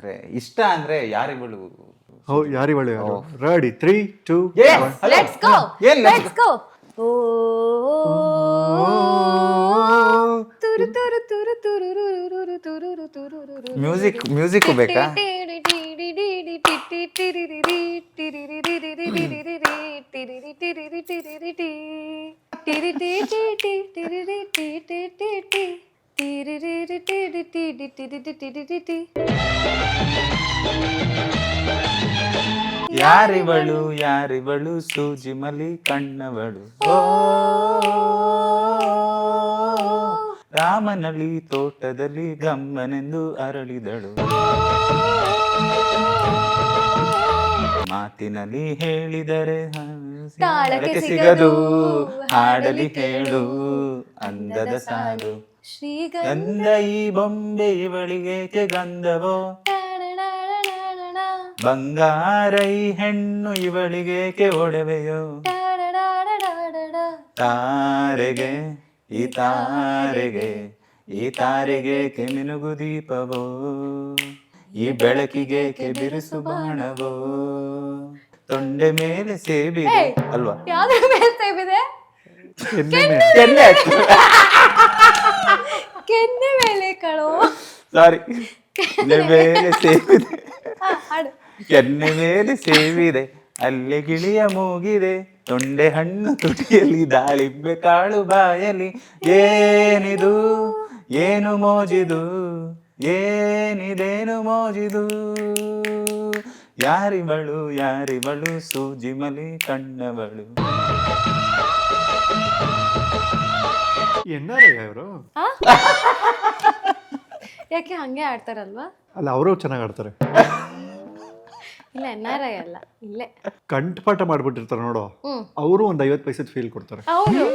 ಅಂದ್ರೆ ಇಷ್ಟ ಅಂದ್ರೆ ಯಾರಿಗಳು ಯಾರಿವಳು ಯಾರು ರೆಡಿ 3 2 ಲೆಟ್ಸ್ ಗೋ ಏನ್ ಲೆಟ್ಸ್ ಗೋ ಓ ತುರು ತುರು ತುರು ತುರು ತುರು ತುರು ಮ್ಯೂಸಿಕ್ ಬೇಕಾ ಯಾರಿವಳು ಸೂಜಿ ಮಲಿ ಕಣ್ಣವಳು ಓ ರಾಮನಲ್ಲಿ ತೋಟದಲ್ಲಿ ಗಮ್ಮನೆಂದು ಅರಳಿದಳು ಮಾತಿನಲ್ಲಿ ಹೇಳಿದರೆ ತಾಳಕ್ಕೆ ಸಿಗದು ಹಾಡಲಿ ಹೇಳು ಅಂದದ ಸಾಲು ಗಂಧ ಈ ಬೊಂಬೆ ಇವಳಿಗೇಕೆ ಗಂಧವೋ ಬಂಗಾರ ಈ ಹೆಣ್ಣು ಇವಳಿಗೇಕೆ ಒಡವೆಯೋ ತಾರೆಗೆ ಈ ತಾರೆಗೆ ಮಿನುಗು ದೀಪವೋ ಈ ಬೆಳಕಿಗೆ ಬಿರುಸು ಬಾಣವೋ ತೊಂಡೆ ಮೇಲೆ ಸೇಬಿದೆ ಅಲ್ವಾ ಯಾವ್ದ್ರ ಮೇಲೆ ಸೇಬಿದೆ ಕೆನ್ನೆ ಮೇಲೆ ಕಣೋ ಸಾರಿ ಮೇಲೆ ಸೇಬಿದೆ ಹಾಡು ಕೆನ್ನೆ ಮೇಲೆ ಸೇವಿದೆ ಅಲ್ಲೇ ಗಿಳಿಯ ಮೂಗಿದೆ ತೊಂಡೆ ಹಣ್ಣು ತುಟಿಯಲ್ಲಿ ದಾಳಿಂಬೆ ಕಾಳು ಬಾಯಲಿ ಏನಿದು ಏನು ಮೋಜಿದು ಏನಿದೇನು ಮೋಜಿದು ಯಾರಿವಳು ಸೂಜಿ ಮಲಿ ಕಣ್ಣವಳು ಅವರು ಯಾಕೆ ಹಂಗೆ ಆಡ್ತಾರಲ್ವಾ ಅಲ್ಲ ಅವರು ಚೆನ್ನಾಗಿ ಆಡ್ತಾರೆ ಇಲ್ಲ NRI ಅಲ್ಲ ಇಲ್ಲೇ ಕಂಠಪಾಠ ಮಾಡ್ಬಿಟ್ಟಿರ್ತಾರೆ ನೋಡೋ ಅವರು ಒಂದು 50 ಪೈಸೆ ಫೀಲ್ ಕೊಡ್ತಾರೆ ಹೌದು